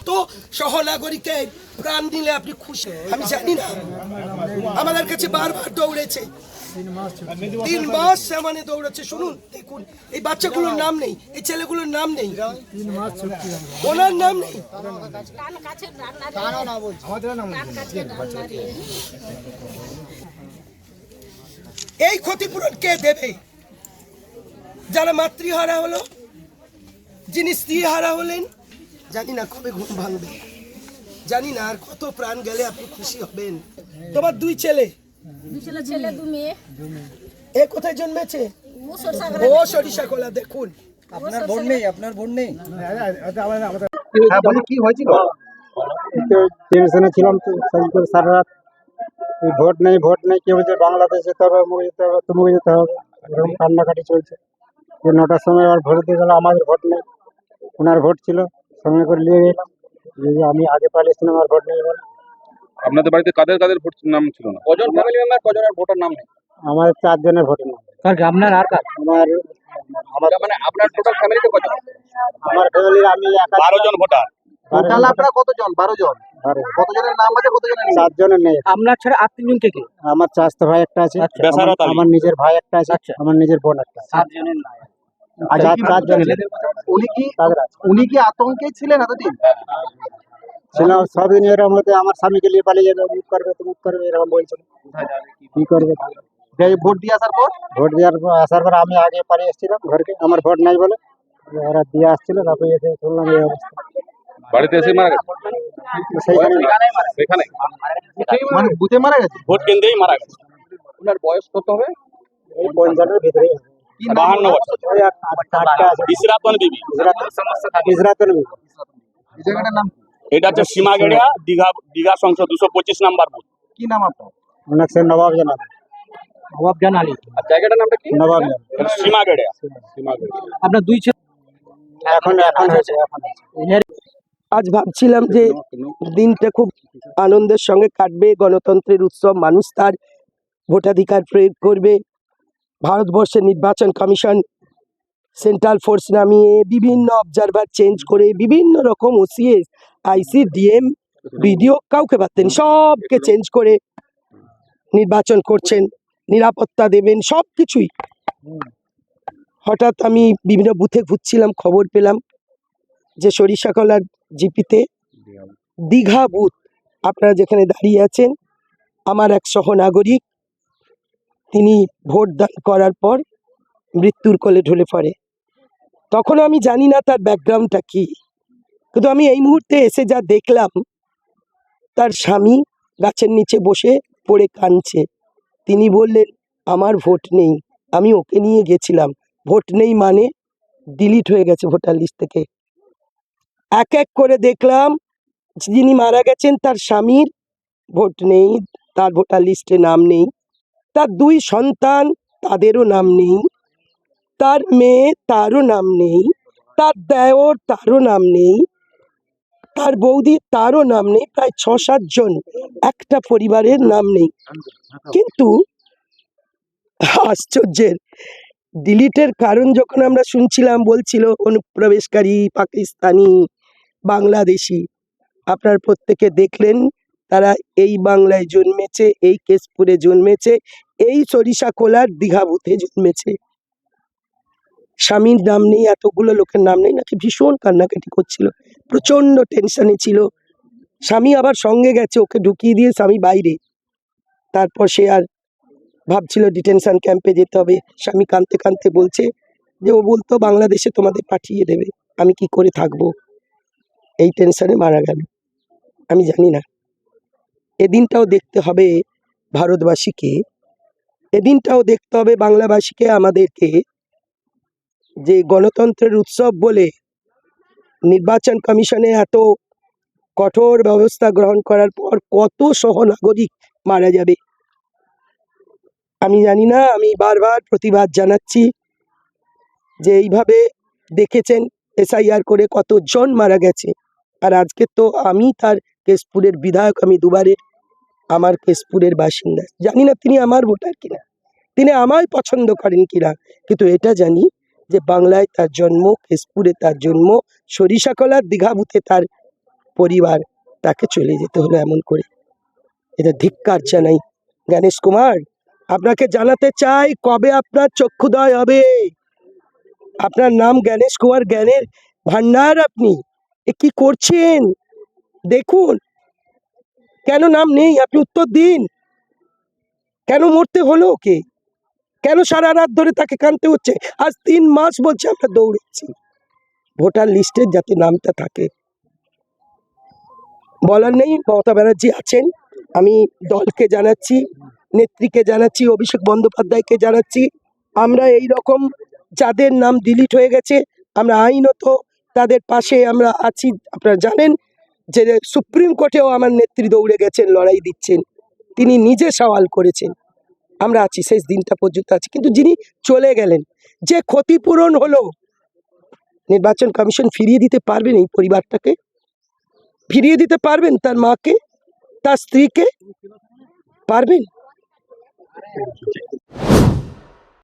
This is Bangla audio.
তো সহনাগরিকে প্রাণ দিলে আপনি খুশি? আমি জানি না, আমাদের কাছে বারবার দৌড়েছে, 3 মাস মানে দৌড়াচ্ছে। শুনুন, দেখুন, এই বাচ্চাগুলোর নাম নেই, এই ছেলেগুলোর নাম নেই, ওনার নাম নেই। এই ক্ষতিপূরণ কে দেবে? যারা মাতৃহারা হলো, যিনি স্ত্রীহারা হলেন, জানি না কবে ঘুম ভাঙবে, জানি না আর কত প্রাণ গেলে আপনি খুশি হবেন। তোমার 2 ছেলে, 2 মেয়ে। এ কোথায় জন্মেছে? ও সরিষাকলা। দেখুন, আপনার ভোট নেই, আপনার ভোট নেই। হ্যাঁ, বলি কি হয়েছিল? টেনশনে ছিলাম তো সারা রাত। ভোট নেই, ভোট নেই, কেউ বলছে বাংলাদেশ যেতে হবে, মুখে যেতে হবে, তুমুকে যেতে হবে, এরকম কান্নাকাটি চলছে। 9টার সময় আবার ভোট দিয়ে গেল, আমাদের ভোট নেই, ওনার ভোট ছিল, সঙ্গে করে নিয়ে গেলাম। আমি আগে পালিয়েছিলাম, আমার ভোট নেই বলে। আপনাদের বাড়িতে কাদের কাদের ভোট নাম ছিল না? কজন ফ্যামিলি মেম্বার, কজনের ভোটার নাম নেই? আমাদের 4 জনের ভোট নেই। আপনার আর কার? আমার মানে আপনার টোটাল ফ্যামিলিতে কজন? আমার ফ্যামিলির আমি 12 জন ভোটার। টোটাল আপনারা কতজন? 12 জন। কতজনের নাম আছে, কতজনের নেই? 4 জনের নেই। আপনার ছাড়া আর 3 জন কে কে? আমার চাচাতো ভাই একটা আছে, আমার নিজের ভাই একটা আছে, আমার নিজের বোন একটা আছে। 7 জনের নাম। আচ্ছা, 4 জন। উনি কি আতঙ্কে ছিলেন এতদিন? ছিলাম সবদিন এরকম হতে, আমার স্বামীকে নিয়ে পালিয়ে যাবে, মুখ করবে তো মুখ করবে, এরকম বলছিল। কি করবে? ভোট দিয়ে আসার পর আসার পর আমি আগে পালিয়ে এসেছিলাম ঘরকে, আমার ভোট নাই বলে। ওরা দিয়ে আসছিল, তারপরে এসে শুনলাম এই অবস্থা। বাড়িতে এসে মারা গেছে? সেখানে মানে বুথে মারা গেছে, ভোট কেন্দ্রেই মারা গেছে। ওনার বয়স কত হবে? এই 55 ভিতরে। 52 বছর। ওই কার্ডটা আছে, ইসরাতন বিবি। ইসরাতন বিবি। এই জায়গাটার নাম এটা হচ্ছে সীমাগেড়িয়া, দীঘা সংসদ 225 নাম্বার বুথ। কি নাম আপনার? অনেক সে নবাব জানাল। আলী। আর জায়গাটার নামটা কি? নবাব সীমাগেড়িয়া। আপনার 2 ছেলে এখন হয়েছে। আজ ভাবছিলাম যে দিনটা খুব আনন্দের সঙ্গে কাটবে, গণতন্ত্রের উৎসব, মানুষ তার ভোটাধিকার প্রয়োগ করবে। ভারতবর্ষের নির্বাচন কমিশন সেন্ট্রাল ফোর্স নামিয়ে বিভিন্ন অবজারভার চেঞ্জ করে বিভিন্ন রকম ওসিএস, আইসি, ডিএম, বিডিও, কাউকে পারতেন সবকে চেঞ্জ করে নির্বাচন করছেন, নিরাপত্তা দেবেন, সব কিছুই। হঠাৎ আমি বিভিন্ন বুথে ঘুরছিলাম, খবর পেলাম যে সরিষাকলার জিপিতে দীঘা বুথ, আপনারা যেখানে দাঁড়িয়ে আছেন, আমার এক সহনাগরিক, তিনি ভোট দান করার পর মৃত্যুর কোলে ঢলে পড়ে। তখন আমি জানি না তার ব্যাকগ্রাউন্ডটা কি, কিন্তু আমি এই মুহূর্তে এসে যা দেখলাম, তার স্বামী গাছের নিচে বসে পড়ে কাঁদছে। তিনি বললেন, আমার ভোট নেই, আমি ওকে নিয়ে গেছিলাম, ভোট নেই মানে ডিলিট হয়ে গেছে ভোটার লিস্ট থেকে। এক এক করে দেখলাম যিনি মারা গেছেন তার স্বামীর ভোট নেই, তার ভোটার লিস্টে নাম নেই, তার 2 সন্তান তাদেরও নাম নেই, তার মেয়ে তারও নাম নেই, তার দেওর তারও নাম নেই, তার বৌদি তারও নাম নেই, প্রায় 6-7 জন একটা পরিবারের নাম নেই। কিন্তু আশ্চর্যের, ডিলিটের কারণ যখন আমরা শুনছিলাম, বলছিল অনুপ্রবেশকারী, পাকিস্তানি, বাংলাদেশি। আপনার প্রত্যেকে দেখলেন তারা এই বাংলায় জন্মেছে, এই কেশপুরে জন্মেছে, এই সরিষাকলার দীঘা বুথে জন্মেছে। স্বামীর নাম নেই, এতগুলো লোকের নাম নেই, নাকি ভীষণ কান্নাকাটি করছিল, প্রচন্ড টেনশনে ছিল। স্বামী আবার সঙ্গে গেছে, ওকে ঢুকিয়ে দিয়ে স্বামী বাইরে। তারপর সে আর ভাবছিল ডিটেনশন ক্যাম্পে যেতে হবে। স্বামী কাঁদতে কাঁদতে বলছে যে ও বলতো বাংলাদেশে তোমাদের পাঠিয়ে দেবে, আমি কি করে থাকবো, এই টেনশনে মারা গেল। আমি জানি না, এদিনটাও দেখতে হবে ভারতবাসীকে, এদিনটাও দেখতে হবে বাংলাবাসীকে, আমাদেরকে, যে গণতন্ত্রের উৎসব বলে নির্বাচন কমিশনে এত কঠোর ব্যবস্থা গ্রহণ করার পর কত সহনাগরিক মারা যাবে। আমি জানি না, আমি বারবার প্রতিবাদ জানাচ্ছি যে এইভাবে দেখেছেন SIR করে কতজন মারা গেছে। আর আজকে তো আমি তার কেশপুরের বিধায়ক, আমি দুবারের, আমার কেশপুরের বাসিন্দা। জানি না তিনি আমার ভোটার কিনা, তিনি আমায় পছন্দ করেন কিনা, কিন্তু এটা জানি যে বাংলায় তার জন্ম, কেশপুরে তার জন্ম, সরিষাকলার দীঘাভূতে তার পরিবার, তাকে চলে যেতে হলো এমন করে। এটা ধিক্কার জানাই। গণেশ কুমার, আপনাকে জানাতে চাই কবে আপনার চক্ষুদয় হবে। আপনার নাম গণেশ কুমার, জ্ঞানের ভান্ডার আপনি। এ কি করছেন দেখুন, কেন নাম নেই আপনি উত্তর দিন। কেন মরতে হলো ওকে, কেন সারা রাত ধরে তাকে কাঁদতে হচ্ছে? আজ 3 মাস বলছে আমরা দৌড়েছি ভোটার লিস্টে যাতে নামটা থাকে। বলার নেই, মমতা ব্যানার্জি আছেন, আমি দলকে জানাচ্ছি, নেত্রীকে জানাচ্ছি, অভিষেক বন্দ্যোপাধ্যায়কে জানাচ্ছি, আমরা এই রকম যাদের নাম ডিলিট হয়ে গেছে আমরা আইনত তাদের পাশে আমরা আছি। আপনারা জানেন যে সুপ্রিম কোর্টেও আমার নেত্রী দৌড়ে গেছেন, লড়াই দিচ্ছেন, তিনি নিজে সওয়াল করেছেন। আমরা আছি, শেষ দিনটা পর্যন্ত আছি। কিন্তু যিনি চলে গেলেন, যে ক্ষতিপূরণ হলো, নির্বাচন কমিশন ফিরিয়ে দিতে পারবেন এই পরিবারটাকে? ফিরিয়ে দিতে পারবেন তার মাকে, তার স্ত্রীকে? পারবেন?